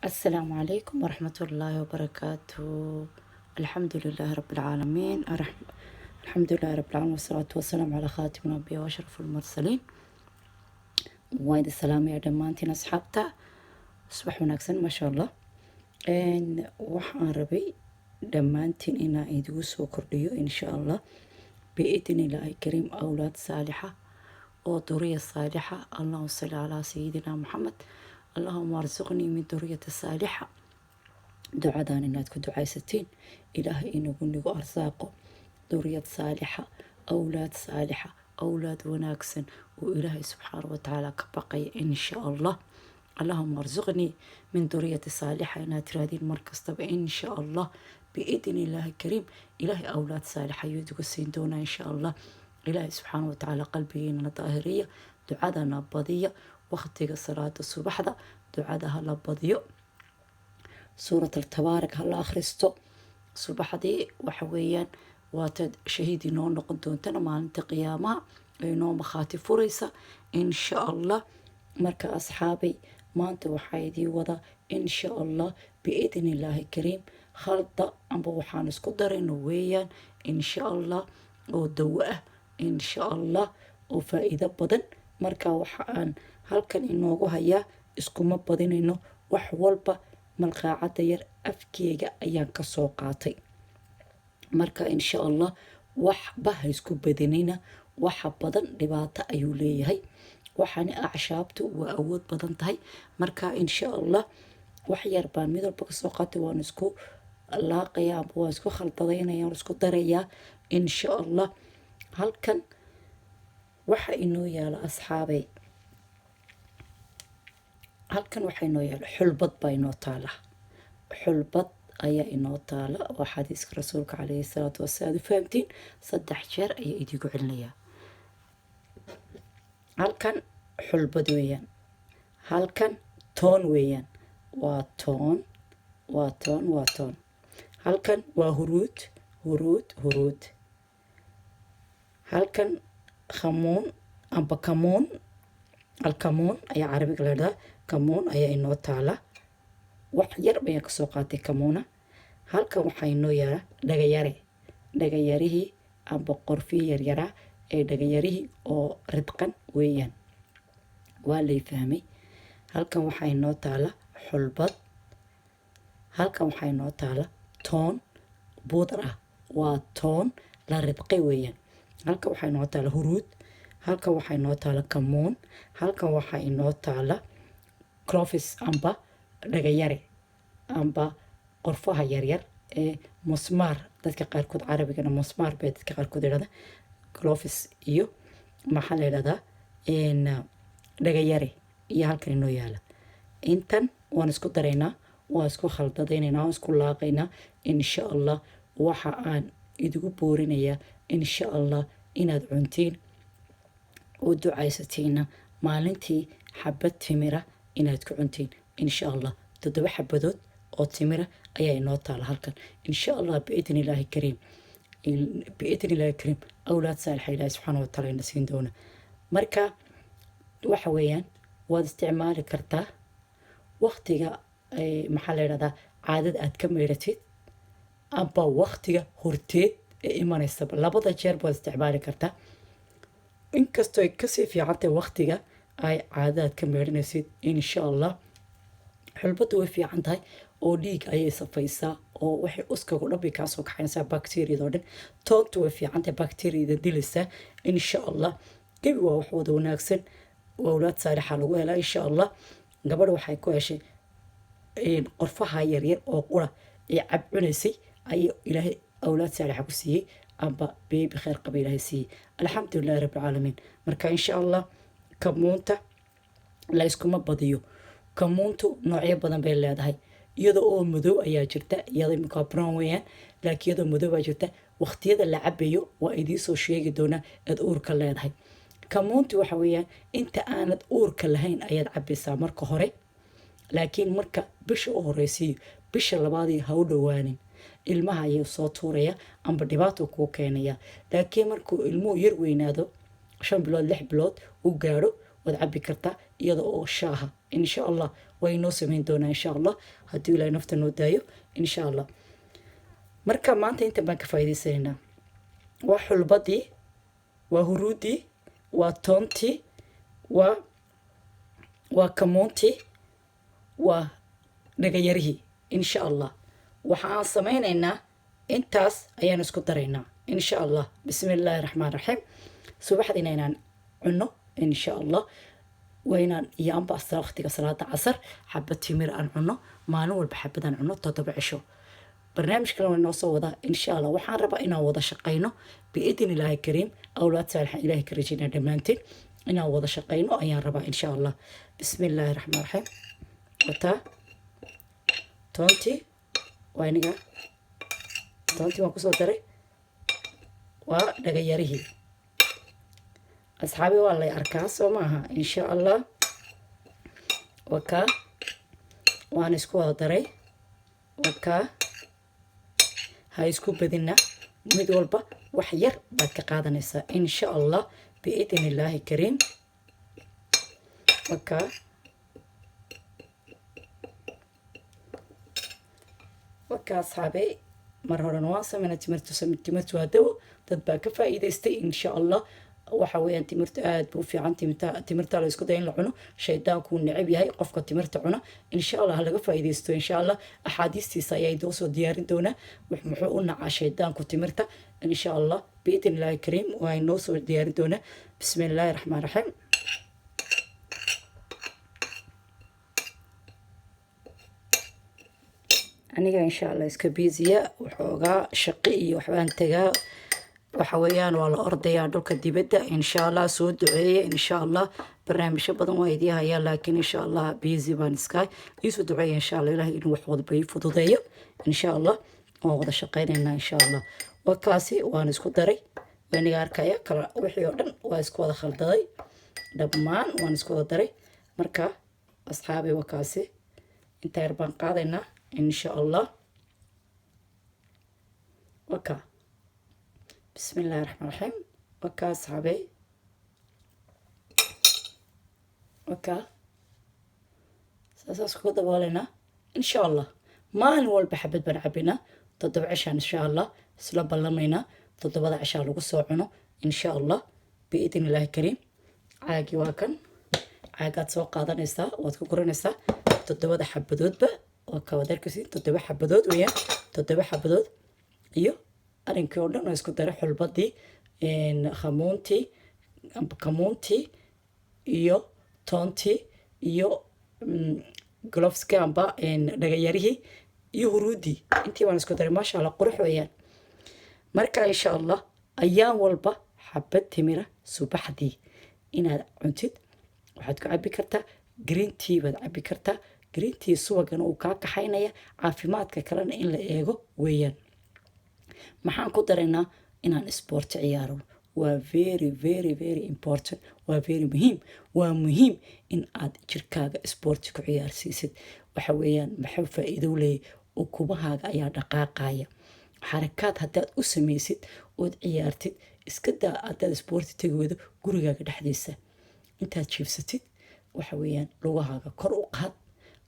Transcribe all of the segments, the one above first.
السلام عليكم ورحمة الله وبركاته. الحمد لله رب العالمين الحمد لله رب العالمين والصلاة والسلام على خاتم الأنبياء وأشرف المرسلين. وايد السلام يا دمانتين أصحابتا صباح وناكسن ما شاء الله. waxaan rabay dhammaantiin inaa idigu soo kordhiyo insha allah biidni illaahi kariim awlaad saalixa oo duriya saalixa. allahuma salli calaa sayidina maxamed. allahuma arsuqnii min duriyati saalixa. ducadan inaad ku ducaysatiin ilaahay inagu nigu arsaaqo duriyad saalixa, awlaad saalixa, awlaad wanaagsan oo ilaahay subxaana watacaala ka baqaya insha allah. اللهم ارزقني من ذرية صالحة إنها ترادين مركز طب إن شاء الله بإذن الله الكريم. إلهي أولاد صالحة يدقوا السندونا إن شاء الله. إلهي سبحانه وتعالى قلبينا ظاهرية دعادنا بضية وقت صلاة الصبح ده دعادها لبضية سورة التبارك هلا خريستو صبح دي وحويا واتد شهيدي نون نقدون تنا مع قيامة نوم مخاطف فريسة إن شاء الله. مركا أصحابي maanta waxaa idii wada insha allah biidni illaahi kariim. khalda amba waxaan isku darayno weeyaan insha allah oo dawo ah insha allah oo faa'iido badan. marka waxa aan halkan inoogu hayaa iskuma badinayno wax walba malqaacada yar afkeega ayaan ka soo qaatay. marka insha allah waxba ha isku badinayna, waxa badan dhibaato ayuu leeyahay. waxaana acshaabtu waa awood badan tahay. marka insha allah wax yar baan mid walba kasoo qaatay, waan isku laaqayaa amba waan isku khaldadaynaya, waan isku darayaa insha allah. halkan waxa inoo yaala asxaabay, halkan waxa inoo yaala xulbad baa inoo taala. xulbad ayaa inoo taala waa xadiiska rasuulka calayhi salaatu wasalaam. aad u fahamtiin 3 jeer ayaa idigu celinayaa. halkan xulbad weeyaan, halkan toon weeyaan, waa toon, waa toon, waa toon. halkan waa huruud, huruud, huruud. halkan khamuun amba kamuun, alkamuun ayaa carabiga la yidhahdaa. kamuun ayaa inoo taala, wax yar bayaan kasoo qaatay kamuuna. halkan waxaa inoo yaala dhagayare, dhagayarihii amba qorfii yaryaraa ee dhagayarihii oo ridqan weeyaan, waa lay fahmay. halkan waxaa inoo taala xulbad, halkan waxaa inoo taala toon buudar ah, waa toon la ridqay weeyaan. halkan waxaa inoo taala huruud, halkan waxaa inoo taala kamuun, halkan waxaa inoo taala clovis amba dhagayare amba qorfaha yaryar ee musmaar. dadka qaarkood carabigana musmaar bay dadka qaarkood yidhahda. clovis iyo maxaa la yidhahdaa dhagayare iyo halkan inoo yaala. intan waan isku daraynaa, waan isku khaldadaynayna, waan isku laaqaynaa insha allah. waxa aan idigu boorinayaa insha allah inaad cuntiin oo ducaysatiina maalintii xabad timira inaad ku cuntiin insha allah. 7 xabadood oo timira ayaa inoo taala halkan insha allah biidni illaahi kariim. biidni illaahi kariim awlaad saalixa ilaahi subxaana watacaala ina siin doona. marka waxa weeyaan waad isticmaali kartaa waqtiga maxaa la yidhahdaa caadada aad ka meydhatid amba waqtiga horteed ee imanaysaba, labada jeer baad isticmaali kartaa. inkastoo ay kasii fiicantahay waqtiga ay caadadaad ka meydhanaysid insha allah. xulbaddu way fiican tahay oo dhiig ayay safaysaa oo waxay uskagu dhan bay kaasoo kaxaynaysaa bakteriyadoo dhan. toontu way fiican tahay, bakteriyada dilaysaa insha allah. gebi waa wax wada wanaagsan, awlaad saalixa lagu helaa insha allah. gabadha waxay ku heshay qorfaha yaryar oo qura ee cab cunaysay ayay ilaahay awlaad saalixa ku siiyey amba beebi khayr qaba ilaahay siiyey. alxamdulilahi rabbilcaalamiin. marka insha allah kamuunta la iskuma badiyo. kamuuntu noocyo badan bay leedahay. iyada oo madow ayaa jirta, iyada imika brown weeyaan, laakiin iyadoo madow baa jirta. waqtiyada la cabayo waa idiisoo sheegi doonaa aad uurka leedahay. kamuunti waxa weeyaan inta aanad uurka lahayn ayaad cabaysaa marka hore, laakiin marka bisha u horeysiiyo bisha labaadii ha u dhowaanin. ilmaha ayuu soo tuuraya amba dhibaato kuu keenaya. laakiin markuu ilmuhu yar weynaado 5 bilood 6 bilood u gaadho waad cabi kartaa iyada oo shaaha insha allah waa inoo samayn doonaa insha allah haddii ilaahay nafta noo daayo insha allah. marka maanta inta baan ka faa'iidaysanaynaa waa xulbadii, waa huruudii, waa toontii, waa kamuuntii, waa dhagayarihii insha allah. waxaan samaynaynaa intaas ayaan isku daraynaa insha allah. bismi illaahi raxmaan raxiim. subaxdiina inaan cunno insha allah, waa inaan iyaanba astaa waqtiga salaada casar xabad timir aan cunno, maalin walba xabadaan cunno 7 cisho. barnaamij kale waa inoo soo wadaa insha allah. waxaan rabaa inaan wada shaqayno biidin ilaahi kariim. awlaad saalixan ilaahi ka rajaynaa dhammaantiin inaan wada shaqayno ayaan rabaa insha allah. bismi illaahi raxmaan raxiim. wataa toontii, waa iniga toontii waan kusoo daray, waa dhagayarihii. asxaabi waa lay arkaa soo maaha insha allah. wakaa waan isku wada daray, wakaa ha isku badina, mid walba wax yar baad ka qaadanaysaa insha allah biidin illaahi kariim. wakaa asxaabe mar horena waan sameynaa timirtu waa dawo, dad baa ka faa'iidaystay insha allah. waxa weeyaan timirtu aad buu u fiican, timirta la isku day in la cuno, shaydaanku wuu necab yahay qofka timirta cuna insha allah. ha laga faa'iidaysto insha allah. axaadiistiisa ayaa idoo soo diyaarin doonaa muxuu u nacaa shaydaanku timirta insha allah biidin illaahi kariim. waa inoo soo diyaarin doonaa. bismi illaahi raxmaan raxiim. aniga insha allah iska biisiya, waxoogaa shaqi iyo waxbaan tagaa, waxa weeyaan waa la ordayaa dhulka dibadda insha allah. soo duceeye insha allah. barnaamijyo badan waa idii hayaa, laakiin insha allah biisi baan iskahay. iisoo duceeya insha allah ilahay inuu wax walba ii fududeeyo insha allah. waan wada shaqaynaynaa insha allah. wakaasi waan isku daray, waaniga arkaya kala wixii oo dhan waa isku wada khaldaday, dhammaan waan isku wada daray. marka asxaabi wakaasi inta yar baan qaadaynaa insha allah. wakaa bismi illaahi raxmaan raxiim. wakaa asxaabey, wakaa saasaas kugu dabooleynaa insha allah. maalin walba xabad baan cabinaa 7 cishaan insha allah. isla ballamaynaa 7 cishaa lagu soo cuno insha allah biidin illaahi kariim. caagi waa kan, caagaad soo qaadanaysaa, waad ku guranaysaa 7 xabadoodba. waa kawadarkasi 7 xabadood weeyaan, 7 xabadood iyo arinkii oo dhan oo isku daray xulbadii, kamuuntii iyo toontii iyo gloveski amba dhagayarihii iyo huruudii, intii waan isku daray. maasha allah qurux weeyaan. marka insha allah ayaan walba xabad timira subaxdii inaad cuntid. waxaad ku cabi kartaa green tea, baad cabi kartaa green tea. subagana uu kaa kaxaynaya, caafimaadka kalena in la eego weeyaan. maxaan ku daraynaa inaan isboorti ciyaaro. waa very very very important, waa very muhiim. waa muhiim in aad jirkaaga isboorti ku ciyaarsiisid. waxa weeyaan maxaa faa'iido leeyahay, ukubahaaga ayaa dhaqaaqaya. xarakaad haddaad u samaysid ood ciyaartid, iska daa haddaad isboorti tegi weydo gurigaaga dhexdiisa intaad jiifsatid, waxa weeyaan lugahaaga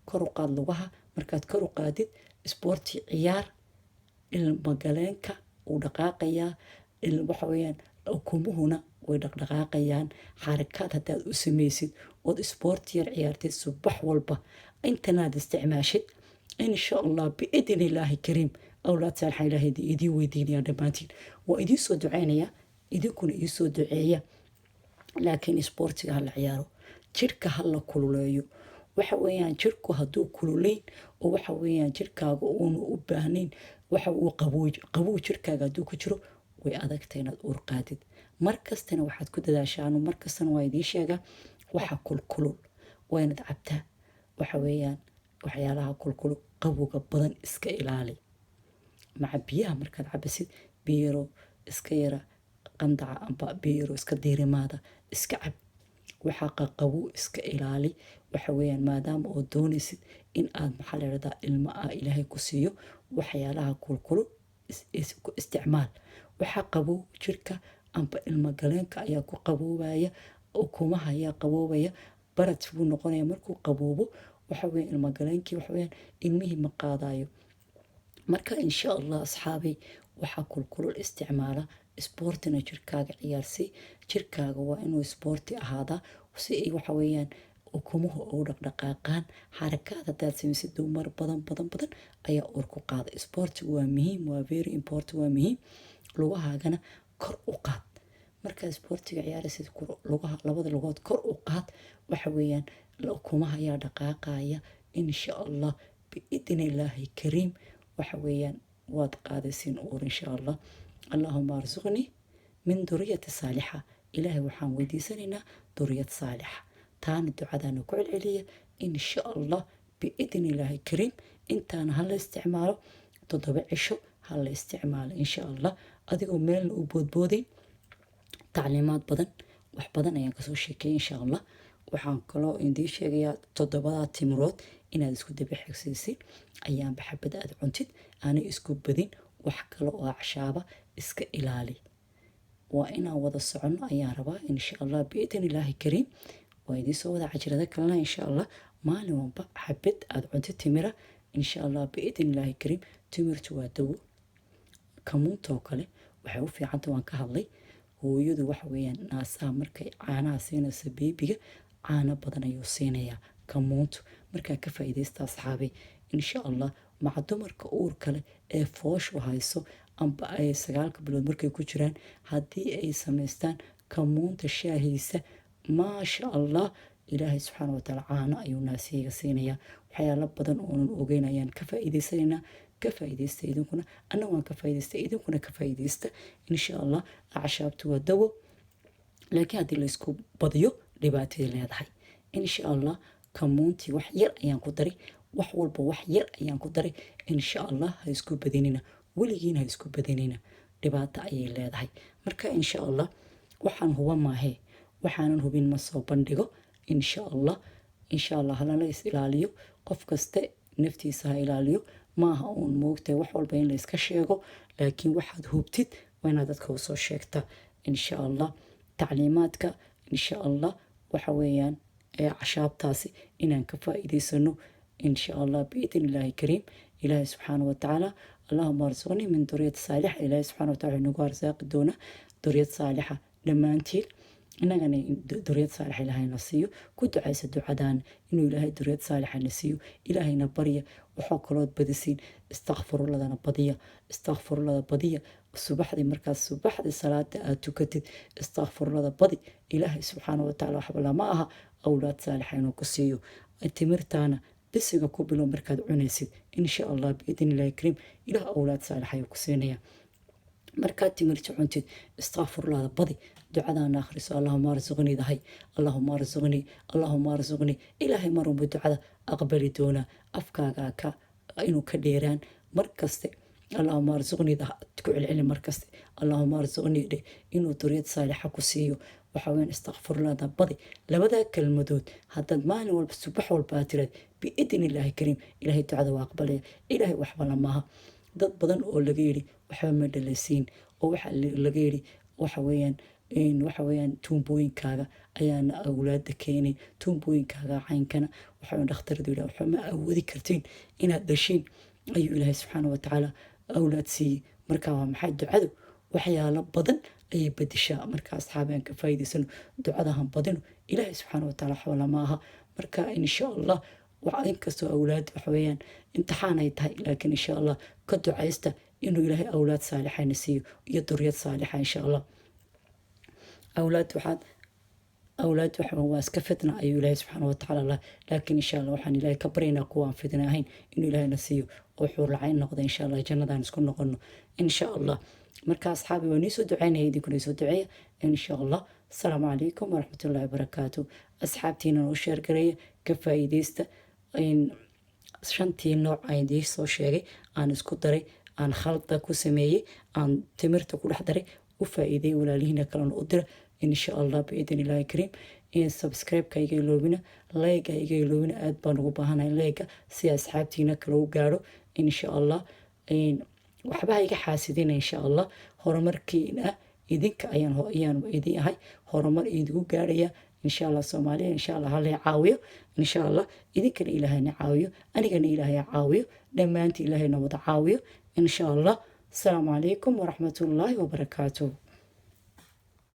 kor u qaad lugaha. markaad kor u qaadid isboorti ciyaar, ilma galeenka uu dhaqaaqayaa, waxa weeyaan ukumuhuna way dhaqdhaqaaqayaan. xarakaad haddaad u samaysid ood isboorti yar ciyaartid subax walba, intanaad isticmaashid insha allah biidin illaahi kariim. awlaad saalixa ilaahay idiin weydiinaya dhammaantiin. waa idiin soo duceynaya, idinkuna ii soo duceeya. laakiin isboortiga ha la ciyaaro, jirka ha la kululeeyo. waxa weeyaan jirku hadduu kululeyn oo waxa weeyaan jirkaaga uuna u baahnayn, waxa uu qabow jirkaaga hadduu ku jiro, way adagtay inaad uur qaadid. markastana waxaad ku dadaashaan, markastana waa idiin sheegaa waxa kulkulul waa inaad cabtaa. waxa weeyaan waxyaalaha kulkulul qabowga badan iska ilaali. maca biyaha markaad cabasid, biyaro iska yara qandaca amba biyaro iska diirimaada iska cab. waxaa qaqabow iska ilaali. waxa weeyaan maadaama oo doonaysid in aad maxaa la yidhahdaa ilma ilaahay ku siiyo, waxyaalaha kulkulul isticmaal. waxaa qabow jirka amba ilma galeenka ayaa ku qaboobaya, ukumaha ayaa qaboobaya, barad buu noqonaya markuu qaboobo. waxa weeyaan ilma galeenkii waxa weeyaan ilmihii ma qaadayo. marka insha allah asxaabay waxaa kulkulul isticmaala isboortina jirkaaga ciyaarsi. jirkaaga waa inuu isboorti ahaadaa si ay waxa weeyaan ukumuhu u dhaqdhaqaaqaan. xarakaad haddaad samaysid dumar badan badan badan ayaa uur ku qaada. isboortigu waa muhiim, waa very important, waa muhiim. lugahaagana kor u qaad markaa isboortiga ciyaaraysid. lugaha labada lugood kor u qaad. waxa weeyaan ukumaha ayaa dhaqaaqaya insha allah biidni illaahi kariim. waxa weeyaan waad qaadaysiin uur insha allah. allahuma arsuqnii min duriyati saalixa. ilaahay waxaan weydiisanaynaa duriyad saalixa. taana ducadaana ku celceliya insha allah biidni illaahi kariim. intaana hala isticmaalo 7 cisho hala isticmaalo insha allah. adigoo meelna u boodbooday tacliimaad badan wax badan ayaan kasoo sheekay insha allah. waxaan kaloo idiin sheegayaa 7 timirood inaad isku daba xigsiisid ayaanba xabad aad cuntid aanay isku badin. wax kale oo acshaaba iska ilaali. waa inaan wada soconno ayaan rabaa insha allah biidni illaahi kariim. waa idiin soo wada cajirada kalena insha allah. maalin walba xabad aad cuntid timira insha allah biidni illaahi kariim. timirtu waa dawo. kamuuntoo kale waxay u fiicanta waan ka hadlay. hooyadu waxa weeyaan naasaha markay caanaha siinaysa beebiga caano badan ayuu siinayaa kamuuntu. markaa ka faa'iidaysta asxaabay insha allah. maca dumarka uur kale ee fooshu hayso amba ay 9 bilood markay ku jiraan haddii ay samaystaan kamuunta shaahiisa maasha allah ilaahay subxaana watacaala caano ayuu naasiyaga siinayaa. waxyaalo badan oonan ogeyn ayaan ka faa'iidaysanaynaa. ka faa'iidaysta idinkuna anna waan ka faa'iidaysta idinkuna ka faa'iidaysta insha allah. acshaabtu waa dawo laakiin haddii laysku badiyo dhibaatay leedahay insha allah. kamuuntii wax yar ayaan ku daray. wax walba wax yar ayaan ku daray insha allah. ha isku badinina weligiin ha isku badinina dhibaato ayay leedahay. marka insha allah waxaan huba maahee waxaanan hubin ma soo bandhigo insha allah. insha allah halala is ilaaliyo. qof kaste naftiisa ha ilaaliyo. maaha uun moogtahay wax walba in layska sheego laakiin waxaad hubtid waa inaad dadka usoo sheegta insha allah. tacliimaadka insha allah waxa weeyaan cashaabtaasi inaan ka faa'iidaysano insha allah biidni illaahi kariim. ilaahay subxaana watacaala allahuma arsuqnii min duriyad saalixa. ilaahay subxaana wataala wuxuu nagu arsaaqi doonaa duriyad saalixa dhammaantiin. inagana duriyad saalixa ilaahayna siiyo. ku ducaysa ducadaan inuu ilaahay duriyad saalixa na siiyo. ilaahayna barya. waxaa kalood badisiin istakfiruladana badiya. istakfirulada badiya. subaxdii markaas subaxdii salaada aad tukatid istakfirulada badi. ilaahay subxaana watacaala waxba lama aha awlaad saalixa inuu ku siiyo. timirtaana bisiga ku bilow markaad cunaysid insha allah biidni illaahi kariim. ilaah awlaad saalixa ayuu ku siinaya. markaad timirta cuntid istakfirulada badi. ducadaana akhriso allahuma arsuqnii dahay. allahuma arsuqnii allahuma arsuqnii. ilaahay marunba ducada aqbali doonaa. afkaagaa ka inuu ka dheeraan markaste. allahuma arsuqnii ku celceli markaste. allahuma arsuqnii dheh inuu duriyad saalixa ku siiyo. waxa weyn istakfirulada badi. labadaa kelmadood haddaad maalin walba subax walba aad tiraad biidni illaahi kariim ilaahay ducada waa aqbalaya. ilaahay waxba lamaaha. dad badan oo laga yidhi waxba ma dhalaysiin oo waxaa laga yidhi waxa weeyaan tuumbooyinkaaga ayaana awlaada keenay. tuumbooyinkaaga caynkana waxa dhakhtaradu yidhaha waxba ma awoodi kartiin inaad dhashiin ayuu ilaahay subxaana watacaala awlaad siiyey. marka waa maxay ducadu waxyaalo badan ayay bedishaa. marka asxaabaan ka faa'iidaysano ducadahan badino. ilaahay subxaana watacaala waxba lama aha. marka insha allah inkastoo awlaad waxa weeyaan imtixaan ay tahay laakiin insha allah ka ducaysta inuu ilaahay awlaad saalixayna siiyo iyo duriyad saalixa insha allah. awlaad waxa waa iska fitna ayuu ilaahay subxaana watacaala lah. laakiin insha allah waxaan ilaahay ka baryaynaa kuwaan fitna ahayn inuu ilaahayna siiyo oo xuurlacayn noqda insha allah. jannadaan isku noqono insha allah. marka asxaabi waa nii soo ducaynaya idinkuna soo duceeya insha allah. asalaamu calaykum waraxmatullaahi wabarakaatu. asxaabtiina noo sheergareeya ka faa'iidaysta. 5 nooc aan idiin soo sheegay aan isku daray aan khalda ku sameeyey aan timirta ku dhex daray u faa'iideey walaalihiina kalena u dira insha allah biidni illaahi kariim. subscribe-ka iga iloobina layga iga iloobina aad baan ugu baahanahay layga si asxaabtiina kale u gaadho insha allah. waxba iga xaasidina insha allah. horumarkiina idinka ayaan idin ahay horumar idigu gaaraya insha allah soomaaliya insha allah hala caawiyo insha allah idinkana ilaahayna caawiyo anigana ilaahay caawiyo dhammaantii ilaahayna wada caawiyo insha allah asalaamu calaykum waraxmatullaahi wabarakaatuh